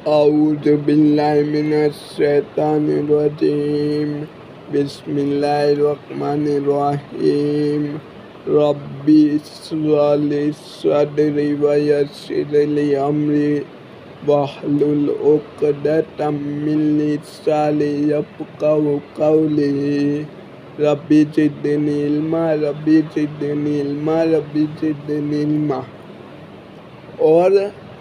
औज़ु बिल्लाहि मिनश शैतानिर रजीम बिस्मिल्लाहिर रहमानिर रहीम रब्बी इश्रह ली सदरी व यस्सिर ली अमरी वहलुल उक़दतम मिन लिसानी यफ़क़हू क़ौली रब्बी ज़िदनी इल्मा रब्बी ज़िदनी इल्मा रब्बी ज़िदनी इल्मा। और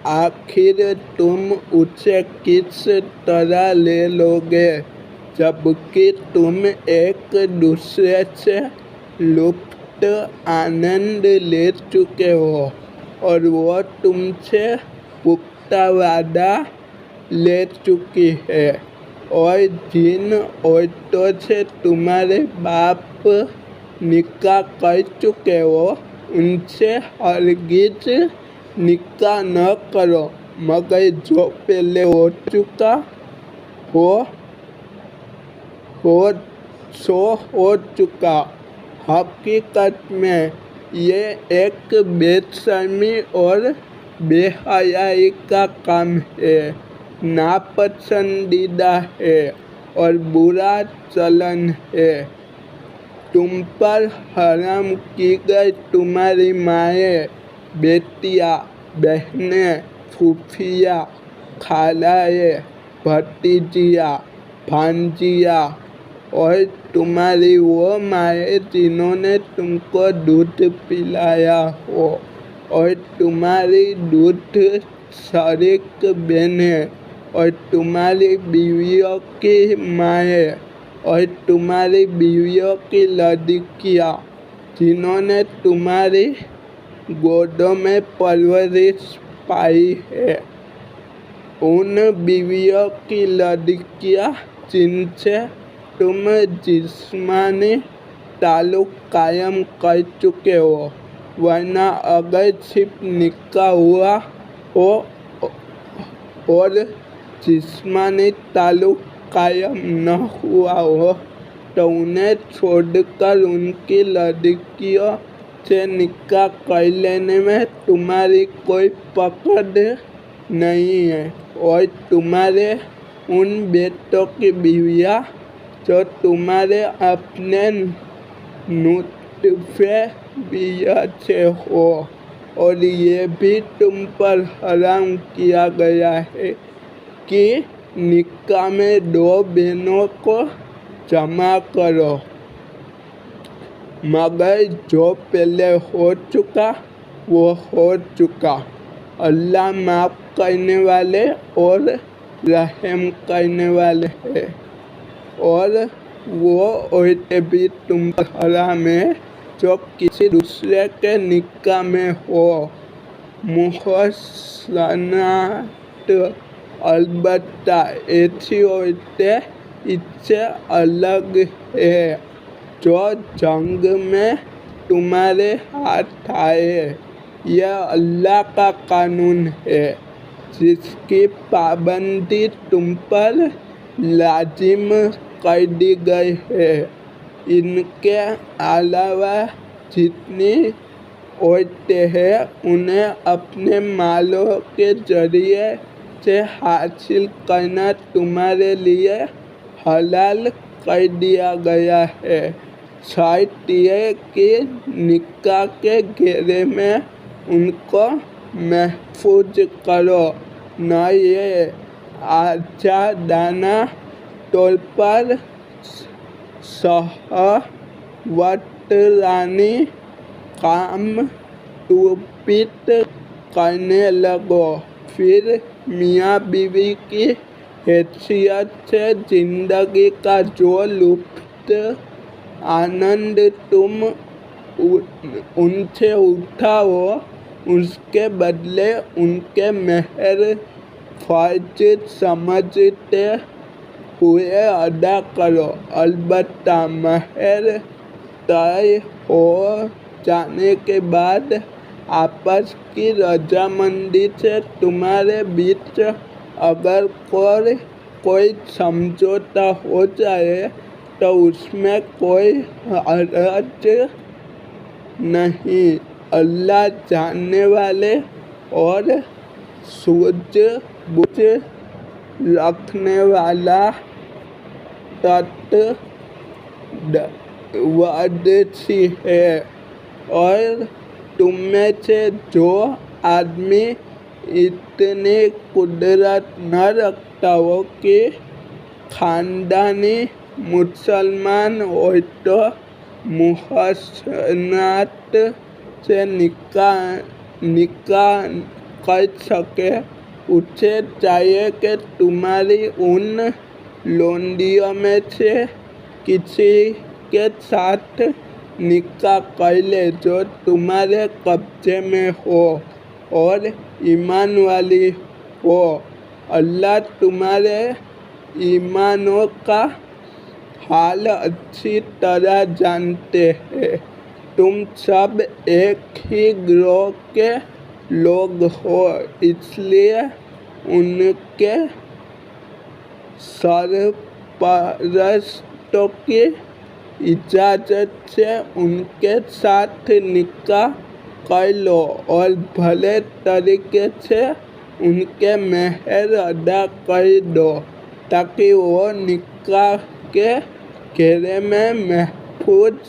आखिर तुम उसे किस तरह ले लोगे जबकि तुम एक दूसरे से लुप्त आनंद ले चुके हो और वो तुमसे पुख्ता वादा ले चुकी है। और जिन औरतों से तुम्हारे बाप निकाह कर चुके हो उनसे हरगिज़ निकाह न करो मगर जो पहले हो चुका हो चुका। हकीकत में ये एक बेशर्मी और बेहयाई का काम है, नापसंदीदा है और बुरा चलन है। तुम पर हराम की गई तुम्हारी माएँ, बेटियाँ, बहनें, फूफियाँ, खालाएँ, भतीजियाँ, भांजियाँ और तुम्हारी वो माएँ जिन्होंने तुमको दूध पिलाया हो और तुम्हारी दूध शरीक बहनें और तुम्हारी बीवियों की माएँ और तुम्हारी बीवियों की लड़कियाँ जिन्होंने तुम्हारी गोदों में परवरिश पाई है। उन बीवियों की लड़कियाँ जिनसे तुम जिस्मानी ताल्लुक़ कायम कर चुके हो, वरना अगर सिर्फ निकाह हुआ हो और जिस्मानी ताल्लुक़ कायम न हुआ हो तो उन्हें छोड़कर उनकी लड़कियों से निकाह कर लेने में तुम्हारी कोई पकड़ नहीं है। और तुम्हारे उन बेटों की बीवियाँ जो तुम्हारे अपने नुत्फ़े बिया से हो और ये भी तुम पर हराम किया गया है कि निकाह में दो बहनों को जमा करो मगर जो पहले हो चुका वो हो चुका। अल्लाह माफ़ करने वाले और रहम करने वाले हैं। और वो औरतें भी तुम पर हराम है जो किसी दूसरे के निकाह में हो, मुहसनात। अलबत्ता ऐसी औरतें इससे अलग है जो जंग में तुम्हारे हाथ आए। यह अल्लाह का कानून है जिसकी पाबंदी तुम पर लाजिम कर दी गई है। इनके अलावा जितनी औरतें हैं उन्हें अपने मालों के जरिए से हासिल करना तुम्हारे लिए हलाल कर दिया गया है, शर्त ये कि निकाह के घेरे में उनको महफूज करो, न ये आज़ादाना तौर पर शहवतरानी काम तुबित करने लगो। फिर मियाँ बीवी की हैसियत से ज़िंदगी का जो लुत्फ़ आनंद तुम उनसे उठाओ उसके बदले उनके मेहर फ़र्ज समझते हुए अदा करो। अलबत्ता मेहर तय हो जाने के बाद आपस की रजामंदी से तुम्हारे बीच अगर कोई समझौता हो जाए तो उसमें कोई हर्ज नहीं। अल्लाह जानने वाले और सूझबूझ रखने वाला तटवर्ती है। और तुम में से जो आदमी इतनी कुदरत न रखता हो कि खानदानी मुसलमान हो तो मुहसनात से निकाह कर सके, उसे चाहिए कि तुम्हारी उन लोंडियों में से किसी के साथ निकाह कर ले जो तुम्हारे कब्जे में हो और ईमान वाली हो। अल्लाह तुम्हारे ईमानों का हाल अच्छी तरह जानते हैं। तुम सब एक ही ग्रोह के लोग हो, इसलिए उनके सरपरस्तों की इजाज़त से उनके साथ निकाह कर लो और भले तरीके से उनके मेहर अदा कर दो ताकि वो निकाह के घेरे में महफूज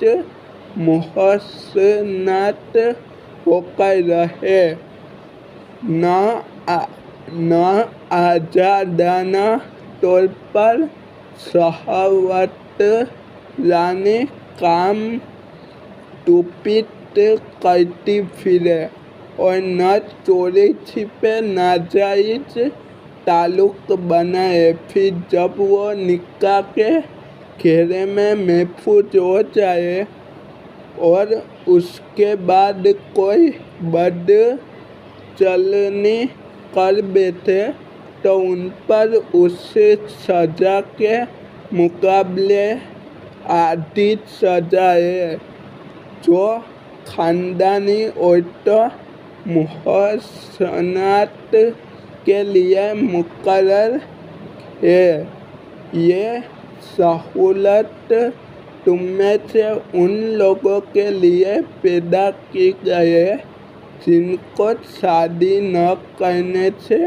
मुहसनात होकर रहे, न आज़ादाना तौर पर शहवतरानी काम टूपित करती फिरे और न चोरी छिपे नाजायज़ ताल्लुक़ बनाए। फिर जब वो निकाह के घेरे में महफूज हो जाए और उसके बाद कोई बदचलनी कर बैठे तो उन पर उस सज़ा के मुकाबले आधी सज़ा है जो खानदानी औरतों मुहसनात के लिए मुकर्रर है। ये सहूलत तुम में से उन लोगों के लिए पैदा की गई है जिनको शादी न करने से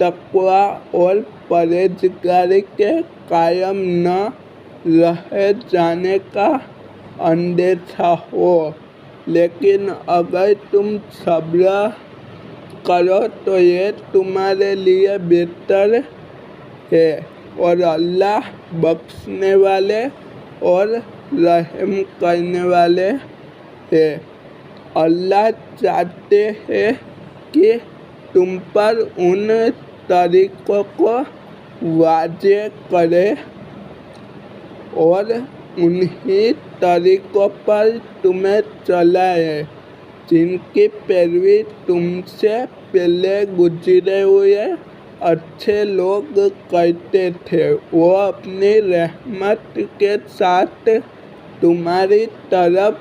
तक़वा और परहेज़गारी के कायम न रह जाने का अंदेशा हो। लेकिन अगर तुम सब्र करो तो ये तुम्हारे लिए बेहतर है और अल्लाह बख्शने वाले और रहम करने वाले हैं। अल्लाह चाहते हैं कि तुम पर उन तरीक़ों को वाज़ेह करें और उन्हीं तरीक़ों पर तुम्हें चलाए जिनकी पैरवी तुमसे पहले गुजरे हुए अच्छे लोग करते थे। वो अपनी रहमत के साथ तुम्हारी तरफ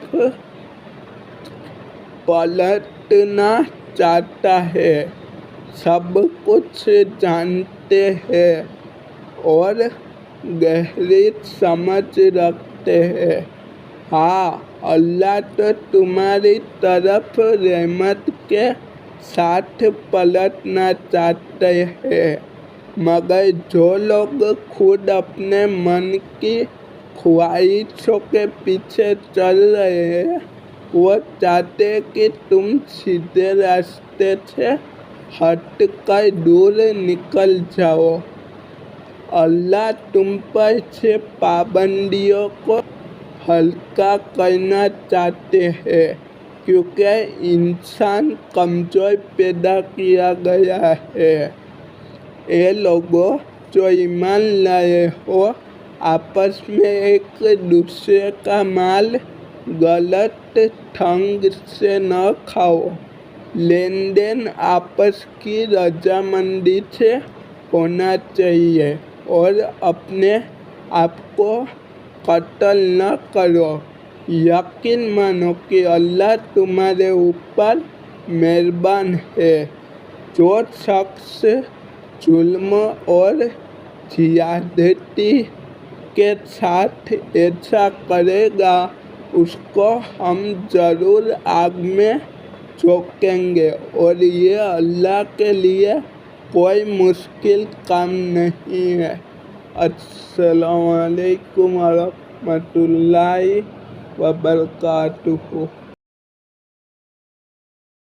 पलटना चाहता है, सब कुछ जानते हैं और गहरी समझ रखते हैं। हाँ, अल्लाह तो तुम्हारी तरफ रहमत के साथ पलटना चाहते हैं, मगर जो लोग खुद अपने मन की ख्वाहिशों के पीछे चल रहे हैं वो चाहते हैं कि तुम सीधे रास्ते से हटकर दूर निकल जाओ। अल्लाह तुम पर से पाबंदियों को हल्का करना चाहते हैं क्योंकि इंसान कमज़ोर पैदा किया गया है। ये लोगों जो ईमान लाए हो, आपस में एक दूसरे का माल गलत ढंग से न खाओ। लेन देन आपस की रजामंदी से होना चाहिए और अपने आप को कत्ल न करो। यकीन मानो कि अल्लाह तुम्हारे ऊपर मेहरबान है। जो शख्स जुल्म और ज़्यादती के साथ ऐसा करेगा उसको हम ज़रूर आग में झोंकेंगे और ये अल्लाह के लिए कोई मुश्किल काम नहीं है। अस्सलाम वालेकुम व रहमतुल्लाहि व बरकातुहू।